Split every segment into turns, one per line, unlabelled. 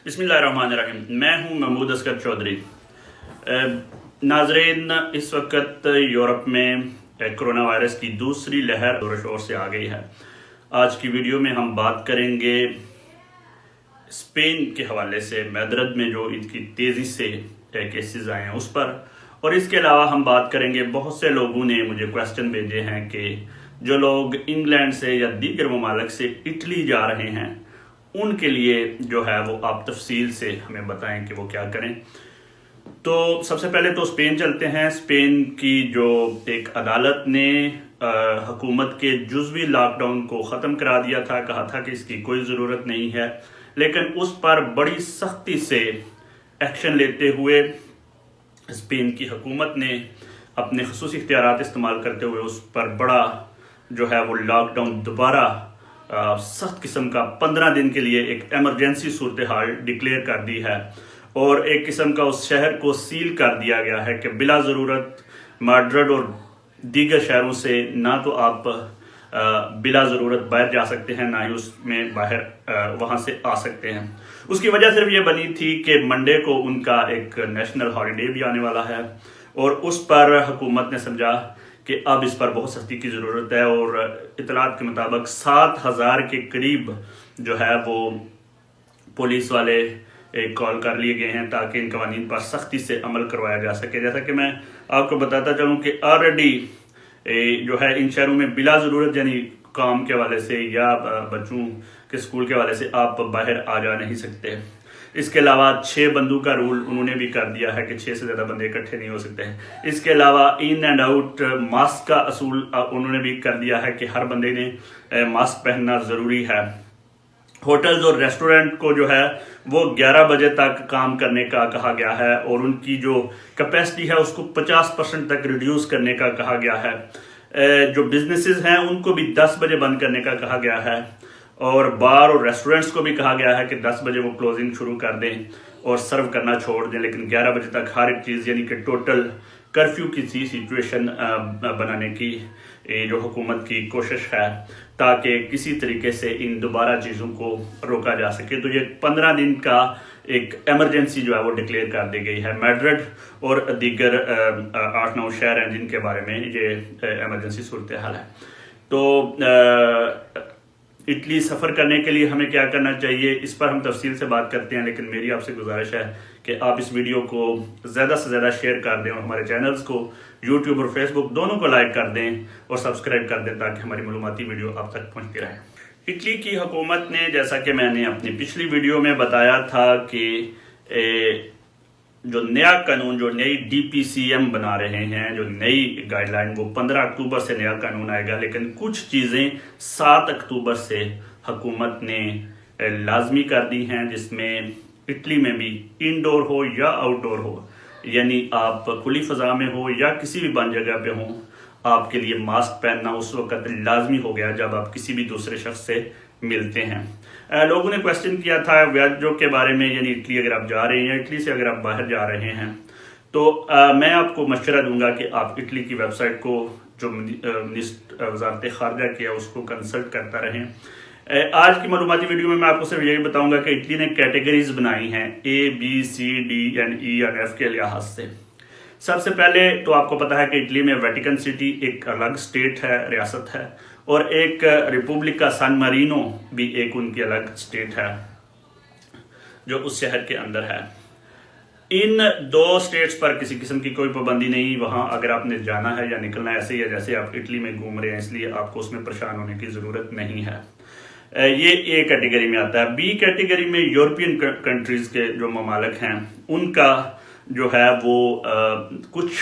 बिस्मिल्लाहिर्रहमानिर्रहीम। मैं हूं महमूद असगर चौधरी। नाजरीन, इस वक्त यूरोप में कोरोना वायरस की दूसरी लहर जोर शोर से आ गई है। आज की वीडियो में हम बात करेंगे स्पेन के हवाले से, मैद्रिद में जो इनकी तेज़ी से केसेस आए हैं उस पर, और इसके अलावा हम बात करेंगे, बहुत से लोगों ने मुझे क्वेश्चन भेजे हैं कि जो लोग इंग्लैंड से या दीगर ममालिक से इटली जा रहे हैं उनके लिए जो है वो आप तफसील से हमें बताएं कि वो क्या करें। तो सबसे पहले तो स्पेन चलते हैं। स्पेन की जो एक अदालत ने हुकूमत के जुज़वी लॉकडाउन को ख़त्म करा दिया था, कहा था कि इसकी कोई ज़रूरत नहीं है, लेकिन उस पर बड़ी सख्ती से एक्शन लेते हुए स्पेन की हुकूमत ने अपने खसूसी इख्तियारात इस्तेमाल करते हुए उस पर बड़ा जो है वो लॉकडाउन दोबारा सख्त किस्म का 15 दिन के लिए एक एमरजेंसी सूरत हाल डिक्लेयर कर दी है, और एक किस्म का उस शहर को सील कर दिया गया है कि बिला ज़रूरत मैड्रिड और दीगर शहरों से ना तो आप बिला ज़रूरत बाहर जा सकते हैं, ना ही उसमें बाहर वहाँ से आ सकते हैं। उसकी वजह सिर्फ ये बनी थी कि मंडे को उनका एक नेशनल हॉलीडे भी आने वाला है, और उस पर हुकूमत ने समझा कि अब इस पर बहुत सख्ती की ज़रूरत है, और इतलात के मुताबिक 7,000 के करीब जो है वो पुलिस वाले कॉल कर लिए गए हैं ताकि इन कवानीन पर सख्ती से अमल करवाया जा सके। जैसा कि मैं आपको बताता चलूँ कि ऑलरेडी जो है इन शहरों में बिला ज़रूरत यानी काम के हवाले से या बच्चों के स्कूल के हवाले से आप बाहर आ जा नहीं सकते। इसके अलावा 6 बंदों का रूल उन्होंने भी कर दिया है कि 6 से ज़्यादा बंदे इकट्ठे नहीं हो सकते हैं। इसके अलावा इन एंड आउट मास्क का असूल उन्होंने भी कर दिया है कि हर बंदे ने मास्क पहनना ज़रूरी है। होटल्स और रेस्टोरेंट को जो है वो 11 बजे तक काम करने का कहा गया है, और उनकी जो कैपेसिटी है उसको 50% तक रिड्यूस करने का कहा गया है। जो बिजनेसेस हैं उनको भी 10 बजे बंद करने का कहा गया है, और बार और रेस्टोरेंट्स को भी कहा गया है कि 10 बजे वो क्लोजिंग शुरू कर दें और सर्व करना छोड़ दें, लेकिन 11 बजे तक हर एक चीज़, यानी कि टोटल कर्फ्यू की सिचुएशन बनाने की जो हुकूमत की कोशिश है ताकि किसी तरीके से इन दोबारा चीज़ों को रोका जा सके। तो ये 15 दिन का एक एमरजेंसी जो है वो डिक्लेयर कर दी गई है। मैड्रिड और दीगर 8-9 शहर हैं जिनके बारे में ये एमरजेंसी सूरत हाल है। तो इटली सफ़र करने के लिए हमें क्या करना चाहिए, इस पर हम तफसील से बात करते हैं, लेकिन मेरी आपसे गुजारिश है कि आप इस वीडियो को ज़्यादा से ज़्यादा शेयर कर दें और हमारे चैनल्स को यूट्यूब और फेसबुक दोनों को लाइक कर दें और सब्सक्राइब कर दें ताकि हमारी मालूमाती वीडियो आप तक पहुँचती रहे। इटली की हुकूमत ने, जैसा कि मैंने अपनी पिछली वीडियो में बताया था कि जो नया कानून, जो नई DPCM बना रहे हैं, जो नई गाइडलाइन, वो 15 अक्टूबर से नया कानून आएगा, लेकिन कुछ चीज़ें 7 अक्टूबर से हुकूमत ने लाजमी कर दी हैं, जिसमें इटली में भी इंडोर हो या आउटडोर हो, यानी आप खुली फ़ज़ा में हो या किसी भी बंद जगह पे हो, आपके लिए मास्क पहनना उस वक्त लाजमी हो गया जब आप किसी भी दूसरे शख्स से मिलते हैं। लोगों ने क्वेश्चन किया था व्याजों के बारे में, यानी इटली अगर आप जा रहे हैं, इटली से अगर आप बाहर जा रहे हैं तो मैं आपको मशवरा दूंगा कि आप इटली की वेबसाइट को, जो वज़ारत ख़ारजा की है, उसको कंसल्ट करता रहें। आज की मालूमाती वीडियो में मैं आपको सिर्फ यही बताऊंगा कि इटली ने कैटेगरीज बनाई हैं A, B, C, D and E और F के लिहाज से। सबसे पहले तो आपको पता है कि इटली में वेटिकन सिटी एक अलग स्टेट है, रियासत है, और एक रिपब्लिका सान मारिनो भी एक उनकी अलग स्टेट है जो उस शहर के अंदर है। इन 2 स्टेट्स पर किसी किस्म की कोई पाबंदी नहीं। वहाँ अगर आपने जाना है या निकलना है, ऐसे ही है जैसे आप इटली में घूम रहे हैं, इसलिए आपको उसमें परेशान होने की ज़रूरत नहीं है। ये A कैटेगरी में आता है। B कैटेगरी में यूरोपियन कंट्रीज़ के जो ममालिक हैं उनका जो है वो कुछ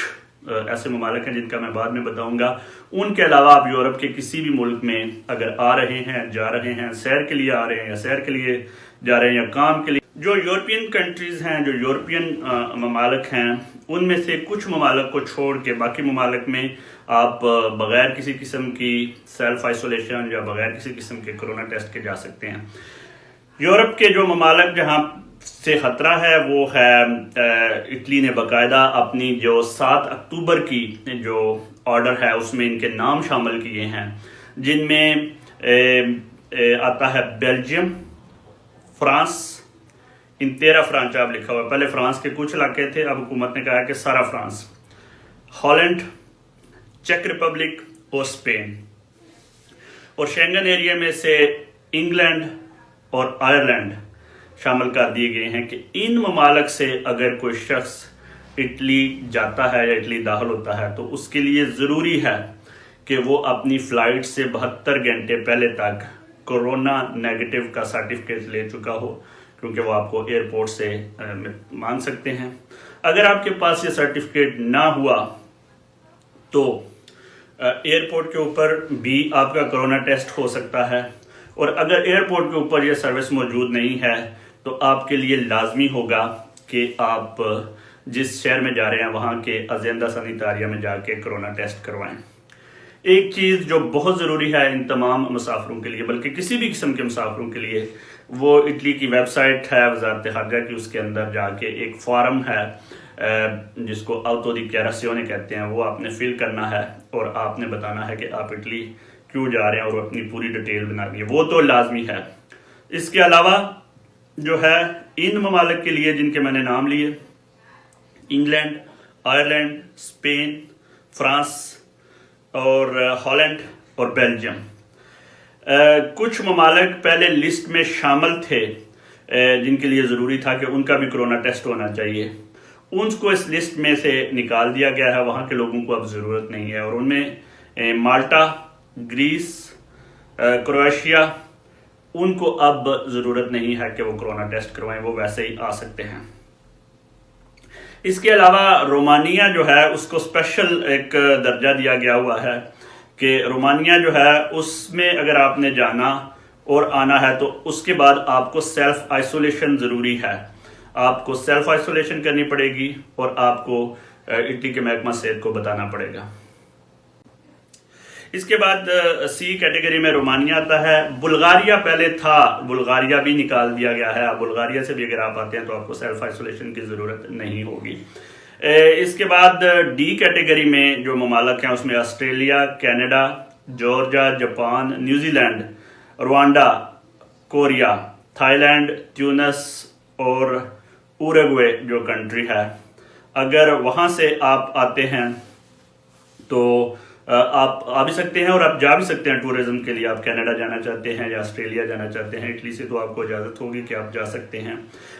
ऐसे ममालिक हैं जिनका मैं बाद में बताऊंगा। उनके अलावा आप यूरोप के किसी भी मुल्क में अगर आ रहे हैं, जा रहे हैं, सैर के लिए आ रहे हैं या सैर के लिए जा रहे हैं या काम के लिए, जो यूरोपियन कंट्रीज़ हैं, जो यूरोपियन ममालिक हैं, उनमें से कुछ ममालिक को छोड़ के बाकी ममालिक में आप बग़ैर किसी किस्म की सेल्फ आइसोलेशन या बग़ैर किसी किस्म के कोरोना टेस्ट के जा सकते हैं। यूरोप के जो ममालिक जहाँ से ख़तरा है वो है, इटली ने बाकायदा अपनी जो 7 अक्टूबर की जो ऑर्डर है उसमें इनके नाम शामिल किए हैं, जिनमें आता है बेल्जियम, फ्रांस, इन 13 फ्रांच आप लिखा हुआ है। पहले फ्रांस के कुछ इलाके थे, अब हुकूमत ने कहा कि सारा फ्रांस, हॉलैंड, चेक रिपब्लिक और स्पेन, और शेंगन एरिया में से इंग्लैंड और आयरलैंड शामिल कर दिए गए हैं कि इन ममालक से अगर कोई शख्स इटली जाता है या इटली दाखिल होता है तो उसके लिए ज़रूरी है कि वो अपनी फ़्लाइट से 72 घंटे पहले तक कोरोना नेगेटिव का सर्टिफिकेट ले चुका हो, क्योंकि वो आपको एयरपोर्ट से मांग सकते हैं। अगर आपके पास ये सर्टिफिकेट ना हुआ तो एयरपोर्ट के ऊपर भी आपका कोरोना टेस्ट हो सकता है, और अगर एयरपोर्ट के ऊपर यह सर्विस मौजूद नहीं है तो आपके लिए लाजमी होगा कि आप जिस शहर में जा रहे हैं वहाँ के अजेंदा सैनिटारिया में जाके कोरोना टेस्ट करवाएं। एक चीज़ जो बहुत ज़रूरी है इन तमाम मुसाफिरों के लिए, बल्कि किसी भी किस्म के मुसाफिरों के लिए, वो इटली की वेबसाइट है वजारत खारजा की, उसके अंदर जाके एक फॉर्म है जिसको ऑटो दी डिक्लेराzione कहते हैं, वो आपने फिल करना है और आपने बताना है कि आप इटली क्यों जा रहे हैं और अपनी पूरी डिटेल बनानी है, वो तो लाजमी है। इसके अलावा जो है इन ममालिक के लिए जिनके मैंने नाम लिए, इंग्लैंड, आयरलैंड, स्पेन, फ्रांस और हॉलैंड और बेल्जियम, कुछ ममालिक पहले लिस्ट में शामिल थे जिनके लिए ज़रूरी था कि उनका भी कोरोना टेस्ट होना चाहिए, उनको इस लिस्ट में से निकाल दिया गया है। वहाँ के लोगों को अब ज़रूरत नहीं है, और उनमें माल्टा, ग्रीस, क्रोएशिया, उनको अब ज़रूरत नहीं है कि वो कोरोना टेस्ट करवाएं, वो वैसे ही आ सकते हैं। इसके अलावा रोमानिया जो है उसको स्पेशल एक दर्जा दिया गया हुआ है कि रोमानिया जो है उसमें अगर आपने जाना और आना है तो उसके बाद आपको सेल्फ आइसोलेशन ज़रूरी है, आपको सेल्फ आइसोलेशन करनी पड़ेगी और आपको इटली के महकमा सेहत को बताना पड़ेगा। इसके बाद सी कैटेगरी में रोमानिया आता है। बुल्गारिया पहले था, बुल्गारिया भी निकाल दिया गया है, अब बुल्गारिया से भी अगर आप आते हैं तो आपको सेल्फ आइसोलेशन की ज़रूरत नहीं होगी। इसके बाद डी कैटेगरी में जो ममालक हैं उसमें Australia, Canada, Georgia, Japan, New Zealand, Rwanda, Korea, Thailand, Tunis और उरुग्वे जो कंट्री है, अगर वहाँ से आप आते हैं तो आप आ भी सकते हैं और आप जा भी सकते हैं टूरिज्म के लिए। आप कनाडा जाना चाहते हैं या ऑस्ट्रेलिया जाना चाहते हैं, इटली से तो आपको इजाज़त होगी कि आप जा सकते हैं,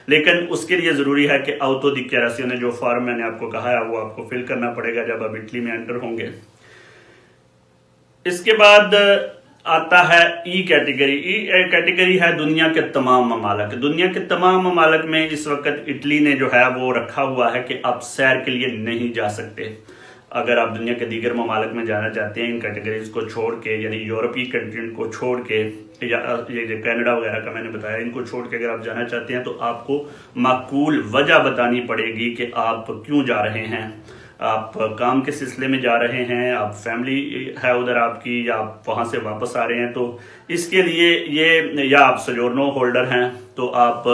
लेकिन उसके लिए ज़रूरी है कि ऑटो दी डिक्लेराzione जो फॉर्म मैंने आपको कहा है वो आपको फिल करना पड़ेगा जब आप इटली में एंटर होंगे। इसके बाद आता है ई कैटेगरी। ई कैटेगरी है दुनिया के तमाम ममालक। दुनिया के तमाम ममालक में इस वक्त इटली ने जो है वो रखा हुआ है कि आप सैर के लिए नहीं जा सकते। अगर आप दुनिया के दीगर ममालक में जाना चाहते हैं इन कैटेगरीज को छोड़ के, यानी यूरोपीय कंट्री को छोड़ के, या ये कनाडा वगैरह का मैंने बताया, इनको छोड़ के अगर आप जाना चाहते हैं तो आपको माकूल वजह बतानी पड़ेगी कि आप क्यों जा रहे हैं। आप काम के सिलसिले में जा रहे हैं, आप फैमिली है उधर आपकी, या आप वहाँ से वापस आ रहे हैं, तो इसके लिए ये, या आप सोजोर्नो होल्डर हैं तो आप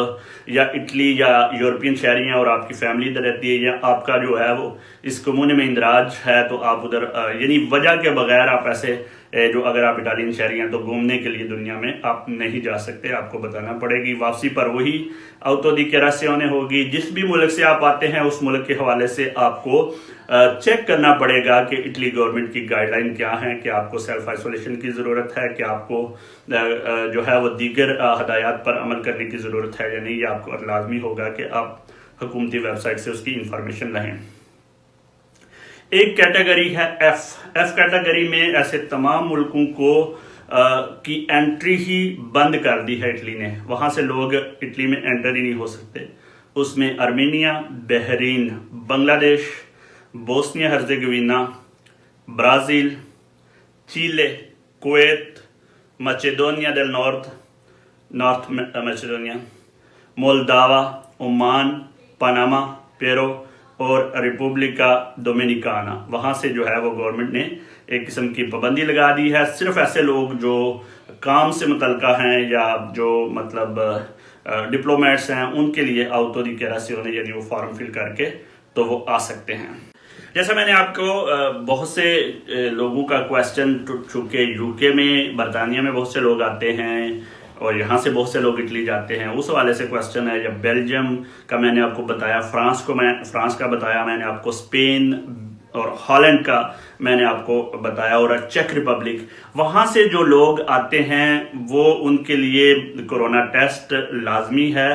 या इटली या यूरोपियन शहरी हैं और आपकी फैमिली इधर रहती है, या आपका जो है वो इस कम्यून में इंदराज है तो आप उधर, यानी वजह के बगैर आप ऐसे जो अगर आप इटालियन शहरी हैं तो घूमने के लिए दुनिया में आप नहीं जा सकते, आपको बताना पड़ेगी। वापसी पर वही ऑटो दी डिक्लेराzione होगी। जिस भी मुल्क से आप आते हैं उस मुल्क के हवाले से आपको चेक करना पड़ेगा कि इटली गवर्नमेंट की गाइडलाइन क्या है, कि आपको सेल्फ आइसोलेशन की ज़रूरत है, कि आपको जो है वो दीगर हदायत पर अमल करने की ज़रूरत है या नहीं। ये आपको लाजमी होगा कि आप हुकूमती वेबसाइट से उसकी इंफॉर्मेशन लें। एक कैटेगरी है एफ। एफ कैटेगरी में ऐसे तमाम मुल्कों को की एंट्री ही बंद कर दी है इटली ने, वहाँ से लोग इटली में एंटर ही नहीं हो सकते। उसमें Armenia, Bahrain, Bangladesh, Bosnia Herzegovina, Brazil, Chile, Kuwait, मcedonia del North Macedonia, Moldova, Oman, Panama, Peru और रिपब्लिका डोमिनिकाना, वहाँ से जो है वो गवर्नमेंट ने एक किस्म की पाबंदी लगा दी है। सिर्फ ऐसे लोग जो काम से मुतल्लिका हैं या जो मतलब डिप्लोमेट्स हैं उनके लिए ऑटो दी डिक्लेराzione यानी वो फॉर्म फिल करके तो वो आ सकते हैं। जैसा मैंने आपको बहुत से लोगों का क्वेश्चन, चूँकि यूके में, बरतानिया में बहुत से लोग आते हैं और यहाँ से बहुत से लोग इटली जाते हैं, उस वाले से क्वेश्चन है। या बेल्जियम का मैंने आपको बताया, फ्रांस का बताया मैंने आपको, स्पेन और हॉलैंड का मैंने आपको बताया, और चेक रिपब्लिक। वहां से जो लोग आते हैं वो उनके लिए कोरोना टेस्ट लाजमी है।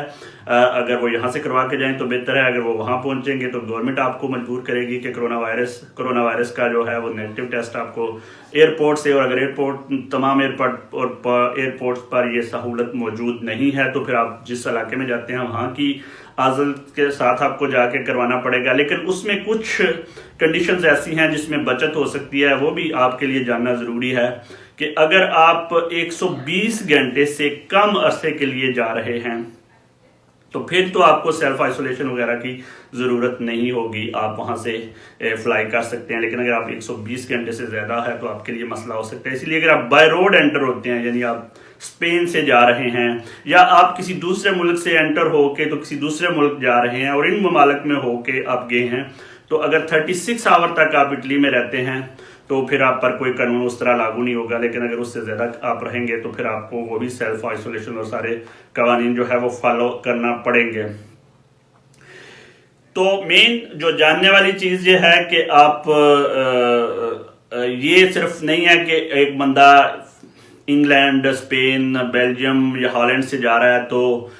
अगर वो यहाँ से करवा के जाएं तो बेहतर है। अगर वो वहां पहुंचेंगे तो गवर्नमेंट आपको मजबूर करेगी कि कोरोना वायरस का जो है वो नेगेटिव टेस्ट आपको एयरपोर्ट से, और अगर तमाम एयरपोर्ट्स पर ये सहूलत मौजूद नहीं है तो फिर आप जिस इलाके में जाते हैं वहां की आजल के साथ आपको जाके करवाना पड़ेगा। लेकिन उसमें कुछ कंडीशंस ऐसी हैं जिसमें बचत हो सकती है, वो भी आपके लिए जानना जरूरी है कि अगर आप 120 घंटे से कम अरसे के लिए जा रहे हैं तो फिर तो आपको सेल्फ आइसोलेशन वगैरह की ज़रूरत नहीं होगी, आप वहाँ से फ्लाई कर सकते हैं। लेकिन अगर आप 120 घंटे से ज़्यादा है तो आपके लिए मसला हो सकता है। इसलिए अगर आप बाय रोड एंटर होते हैं, यानी आप स्पेन से जा रहे हैं या आप किसी दूसरे मुल्क से एंटर होके तो किसी दूसरे मुल्क जा रहे हैं और इन ममालिक में होके आप गए हैं, तो अगर 36 आवर तक आप इटली में रहते हैं तो फिर आप पर कोई कानून उस तरह लागू नहीं होगा। लेकिन अगर उससे ज़्यादा आप रहेंगे तो फिर आपको वो भी सेल्फ आइसोलेशन और सारे कवानीन जो है वो फॉलो करना पड़ेंगे। तो मेन जो जानने वाली चीज़ ये है कि आप ये सिर्फ नहीं है कि एक बंदा इंग्लैंड, स्पेन, बेल्जियम या हॉलैंड से जा रहा है तो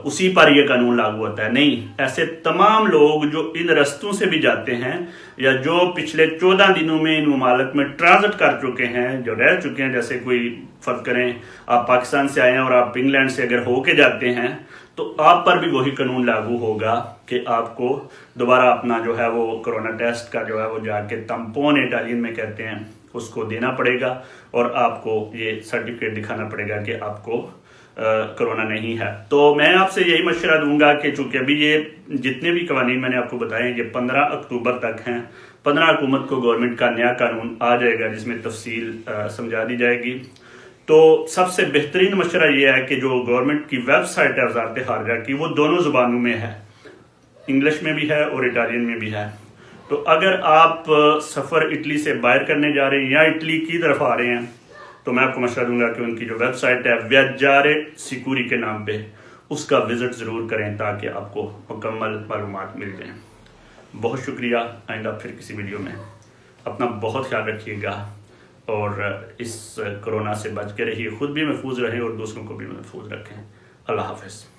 उसी पर यह कानून लागू होता है। नहीं, ऐसे तमाम लोग जो इन रस्तों से भी जाते हैं या जो पिछले 14 दिनों में इन ममालिक में ट्रांजिट कर चुके हैं, जो रह चुके हैं, जैसे कोई फर्ज करें आप पाकिस्तान से आए हैं और आप इंग्लैंड से अगर होके जाते हैं तो आप पर भी वही कानून लागू होगा कि आपको दोबारा अपना जो है वो कोरोना टेस्ट का जो है वो जाके तम्पोन इटालियन में कहते हैं उसको देना पड़ेगा और आपको ये सर्टिफिकेट दिखाना पड़ेगा कि आपको कोरोना नहीं है। तो मैं आपसे यही मशवरा दूंगा कि चूंकि अभी ये जितने भी कवानीन मैंने आपको बताए ये 15 अक्टूबर तक हैं, 15 हुकूमत को गवर्नमेंट का नया कानून आ जाएगा जिसमें तफसील समझा दी जाएगी। तो सबसे बेहतरीन मशवरा ये है कि जो गवर्नमेंट की वेबसाइट है वजारत खारजा की, वो दोनों जुबानों में है, इंग्लिश में भी है और इटालियन में भी है। तो अगर आप सफ़र इटली से बाहर करने जा रहे हैं या इटली की तरफ आ रहे हैं तो मैं आपको मशवरा दूंगा कि उनकी जो वेबसाइट है वियाजारे सिक्योरी के नाम पे, उसका विजिट ज़रूर करें ताकि आपको मुकम्मल मालूमात मिल जाएं। बहुत शुक्रिया। आइंदा फिर किसी वीडियो में अपना बहुत ख्याल रखिएगा और इस कोरोना से बच के रहिए, खुद भी महफूज रहें और दूसरों को भी महफूज रखें। अल्लाह हाफ़िज़।